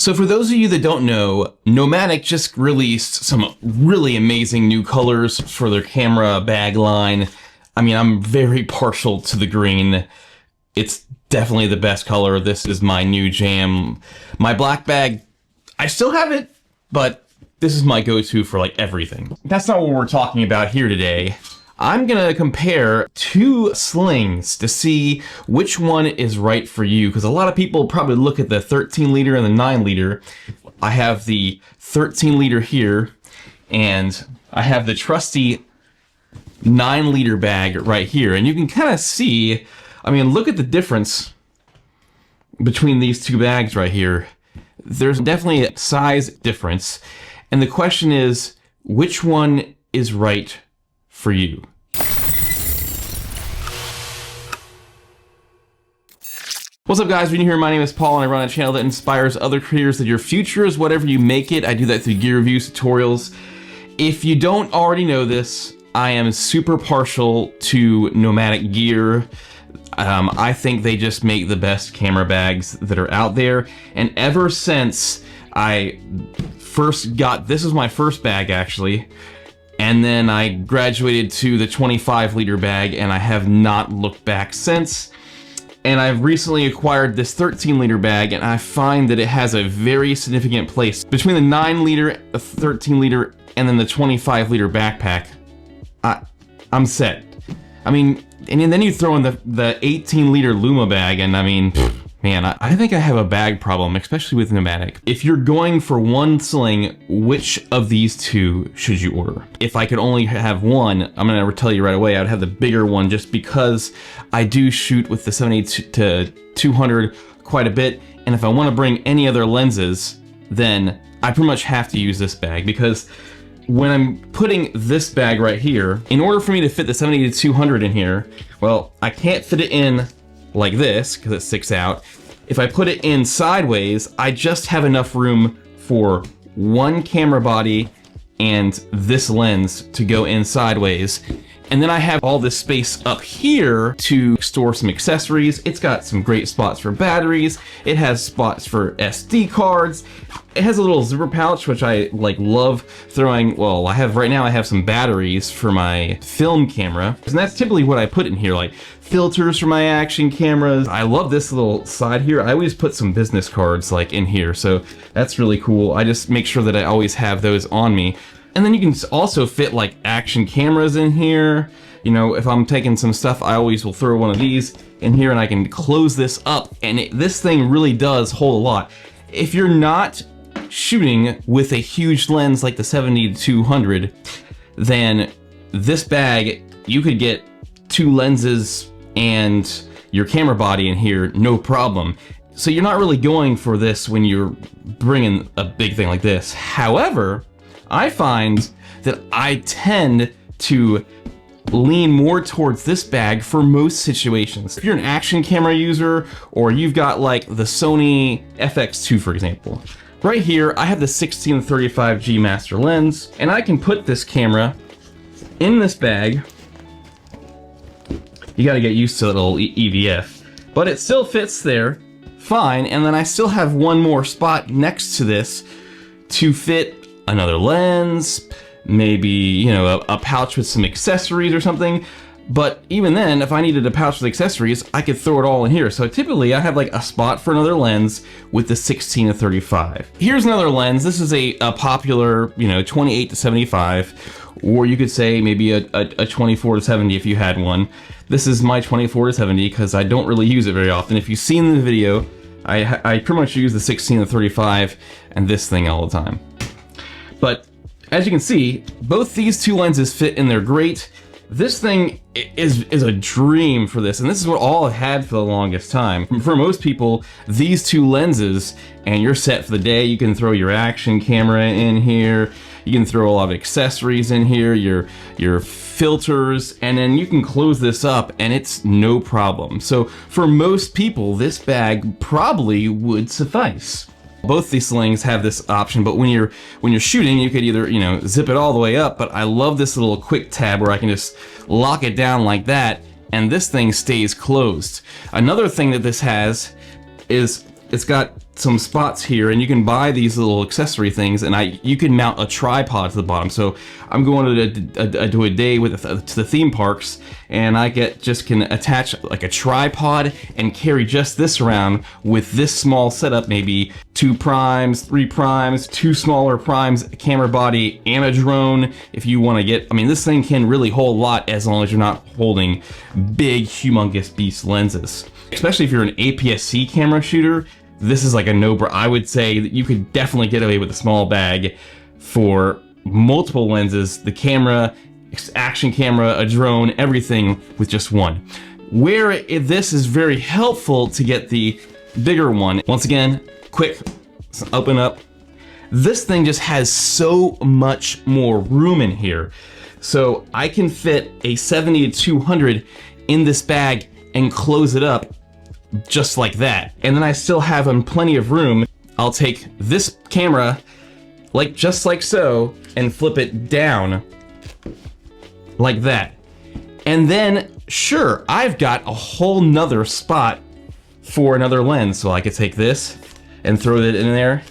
So for those of you that don't know, Nomatic just released some really amazing new colors for their camera bag line. I mean, I'm very partial to the green. It's definitely the best color. This is my new jam. My black bag, I still have it, but this is my go-to for like everything. That's not what we're talking about here today. I'm gonna compare two slings to see which one is right for you, because a lot of people probably look at the 13 liter and the 9 liter. I have the 13 liter here, and I have the trusty 9 liter bag right here, and you can kind of see, I mean, look at the difference between these two bags right here. There's definitely a size difference, and the question is, which one is right for you? What's up guys, when you're here, my name is Paul and I run a channel that inspires other creators that your future is whatever you make it. I do that through gear reviews, tutorials. If you don't already know this, I am super partial to Nomatic gear. I think they just make the best camera bags that are out there. And ever since I first got, this is my first bag actually, and then I graduated to the 25 liter bag and I have not looked back since. And I've recently acquired this 13 liter bag, and I find that it has a very significant place between the 9 liter, the 13 liter, and then the 25 liter backpack. I'm set. I mean, and then you throw in the 18 liter Luma bag, and I mean, man, I think I have a bag problem, especially with Nomatic. If you're going for one sling, which of these two should you order? If I could only have one, I'm gonna tell you right away, I'd have the bigger one just because I do shoot with the 70 to 200 quite a bit, and if I want to bring any other lenses, then I pretty much have to use this bag, because when I'm putting this bag right here, in order for me to fit the 70 to 200 in here, well, I can't fit it in like this because it sticks out. If I put it in sideways, I just have enough room for one camera body and this lens to go in sideways. And then I have all this space up here to store some accessories. It's got some great spots for batteries. It has spots for SD cards. It has a little zipper pouch, which I like love throwing. Well, right now I have some batteries for my film camera. And that's typically what I put in here, like filters for my action cameras. I love this little side here. I always put some business cards like in here. So that's really cool. I just make sure that I always have those on me. And then you can also fit like action cameras in here. You know, if I'm taking some stuff, I always will throw one of these in here and I can close this up. And this thing really does hold a lot. If you're not shooting with a huge lens like the 70 to 200, then this bag, you could get 2 lenses and your camera body in here, no problem. So you're not really going for this when you're bringing a big thing like this. However, I find that I tend to lean more towards this bag for most situations. If you're an action camera user, or you've got like the Sony FX2 for example, right here I have the 16-35 G master lens, and I can put this camera in this bag. You gotta get used to the little EVF, but it still fits there fine, and then I still have one more spot next to this to fit another lens, maybe, you know, a pouch with some accessories or something. But even then, if I needed a pouch with accessories, I could throw it all in here. So typically I have like a spot for another lens with the 16 to 35. Here's another lens. This is a popular, you know, 28 to 75, or you could say maybe a 24 to 70 if you had one. This is my 24 to 70 because I don't really use it very often. If you've seen the video, I pretty much use the 16 to 35 and this thing all the time. But as you can see, both these two lenses fit in there great. This thing is a dream for this, and this is what all I've had for the longest time. For most people, these two lenses, and you're set for the day. You can throw your action camera in here, you can throw a lot of accessories in here, your filters, and then you can close this up and it's no problem. So for most people, this bag probably would suffice. Both these slings have this option, but when you're shooting, you could either, you know, zip it all the way up, but I love this little quick tab where I can just lock it down like that, and this thing stays closed. Another thing that this has is it's got some spots here, and you can buy these little accessory things, and you can mount a tripod to the bottom. So I'm going to a day with to the theme parks, and I can attach like a tripod and carry just this around with this small setup, maybe 2 primes, 3 primes, 2 smaller primes, a camera body, and a drone. If you want to get, I mean, this thing can really hold a lot as long as you're not holding big, humongous beast lenses. Especially if you're an APS-C camera shooter, this is like a no-brainer. I would say that you could definitely get away with a small bag for multiple lenses, the camera, action camera, a drone, everything with just one. Where this is very helpful to get the bigger one. Once again, quick, open up. This thing just has so much more room in here. So I can fit a 70-200 in this bag and close it up just like that. And then I still have plenty of room. I'll take this camera, just like so, and flip it down like that. And then, sure, I've got a whole nother spot for another lens. So I could take this and throw it in there.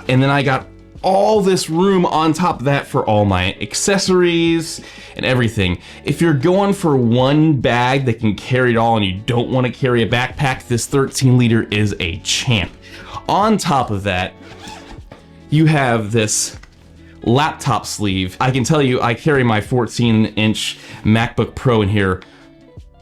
And then I got all this room on top of that for all my accessories and everything. If you're going for one bag that can carry it all and you don't want to carry a backpack, this 13 liter is a champ. On top of that, you have this laptop sleeve. I can tell you, I carry my 14-inch MacBook Pro in here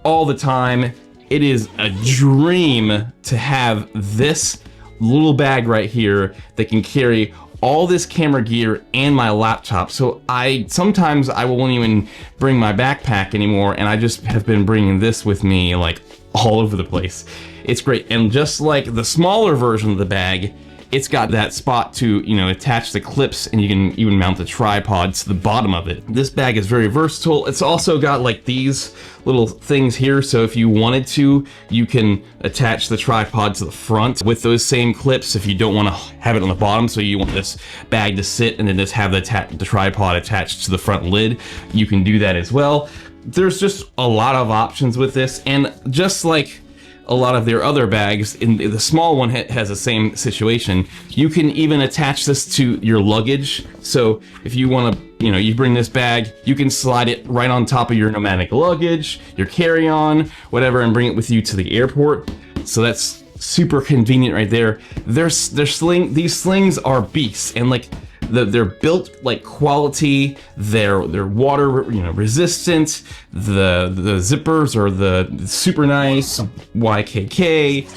all the time. It is a dream to have this little bag right here that can carry all this camera gear and my laptop. So sometimes I won't even bring my backpack anymore, and I just have been bringing this with me like all over the place. It's great. And just like the smaller version of the bag, it's got that spot to, attach the clips, and you can even mount the tripod to the bottom of it. This bag is very versatile. It's also got like these little things here, so if you wanted to, you can attach the tripod to the front with those same clips if you don't want to have it on the bottom, so you want this bag to sit and then just have the tripod attached to the front lid. You can do that as well. There's just a lot of options with this, and just like a lot of their other bags, the small one has the same situation. You can even attach this to your luggage. So if you want to, you bring this bag, you can slide it right on top of your Nomatic luggage, your carry-on, whatever, and bring it with you to the airport. So that's super convenient right there. These slings are beasts, and they're built like quality. They're water resistant. The zippers are the super nice YKK.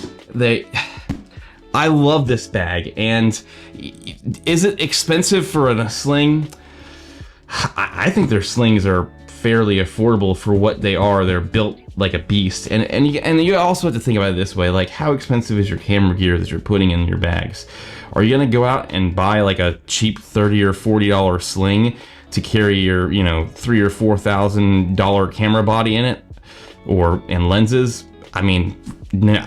I love this bag. And is it expensive for a sling? I think their slings are fairly affordable for what they are. They're built like a beast. And you also have to think about it this way, like, how expensive is your camera gear that you're putting in your bags? Are you gonna go out and buy like a cheap $30 or $40 sling to carry your, $3,000 or $4,000 camera body in it, and lenses? I mean, no.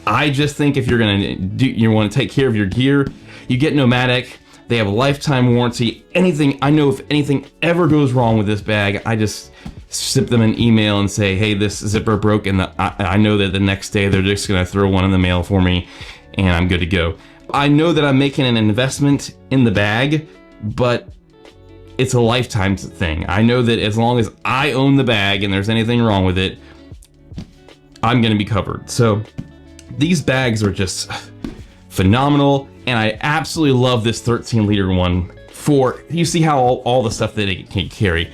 I just think if you're gonna you want to take care of your gear, you get Nomatic. They have a lifetime warranty. I know if anything ever goes wrong with this bag, I just zip them an email and say, hey, this zipper broke, and I know that the next day they're just gonna throw one in the mail for me, and I'm good to go. I know that I'm making an investment in the bag, but it's a lifetime thing. I know that as long as I own the bag and there's anything wrong with it, I'm gonna be covered. So these bags are just phenomenal, and I absolutely love this 13 liter one. You see how all the stuff that it can carry.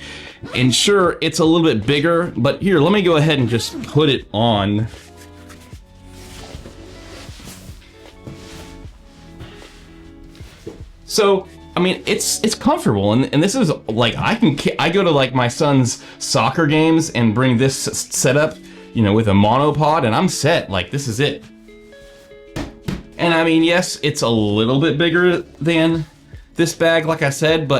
And sure, it's a little bit bigger, but here, let me go ahead and just put it on. So, I mean, it's comfortable, and this is like, I go to like my son's soccer games and bring this setup, with a monopod, and I'm set. Like, this is it. And I mean, yes, it's a little bit bigger than this bag, like I said,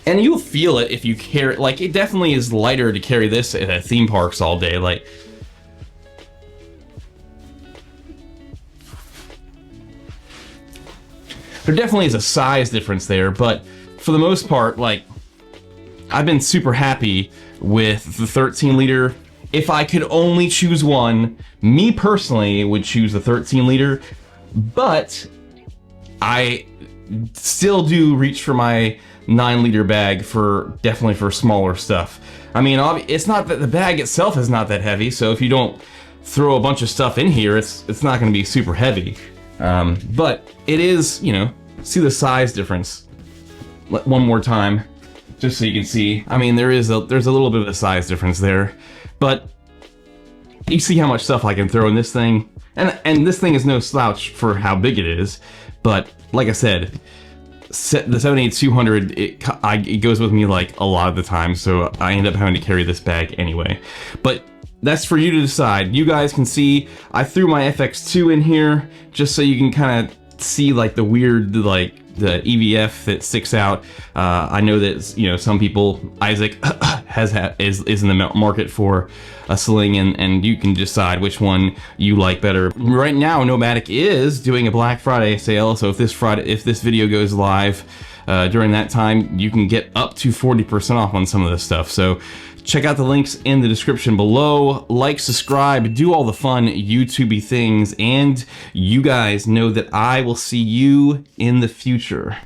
and you'll feel it if you carry, like, it definitely is lighter to carry this at theme parks all day. Like, there definitely is a size difference there, but for the most part, like, I've been super happy with the 13 liter if I could only choose one, me personally would choose the 13 liter, but I still do reach for my 9 liter bag definitely for smaller stuff. I mean, it's not that the bag itself is not that heavy, so if you don't throw a bunch of stuff in here, it's not going to be super heavy. But it is, you know, see the size difference. One more time, just so you can see. I mean, there's a little bit of a size difference there, but you see how much stuff I can throw in this thing, and this thing is no slouch for how big it is. But like I said, the 78-200, it goes with me like a lot of the time, so I end up having to carry this bag anyway. But that's for you to decide. You guys can see I threw my FX2 in here just so you can kind of see like the weird, like the EVF that sticks out. I know that, you know, some people, Isaac is in the market for a Sling, and you can decide which one you like better. Right now, Nomatic is doing a Black Friday sale, so if this video goes live during that time, you can get up to 40% off on some of this stuff. So check out the links in the description below. Like, subscribe, do all the fun YouTubey things, and you guys know that I will see you in the future.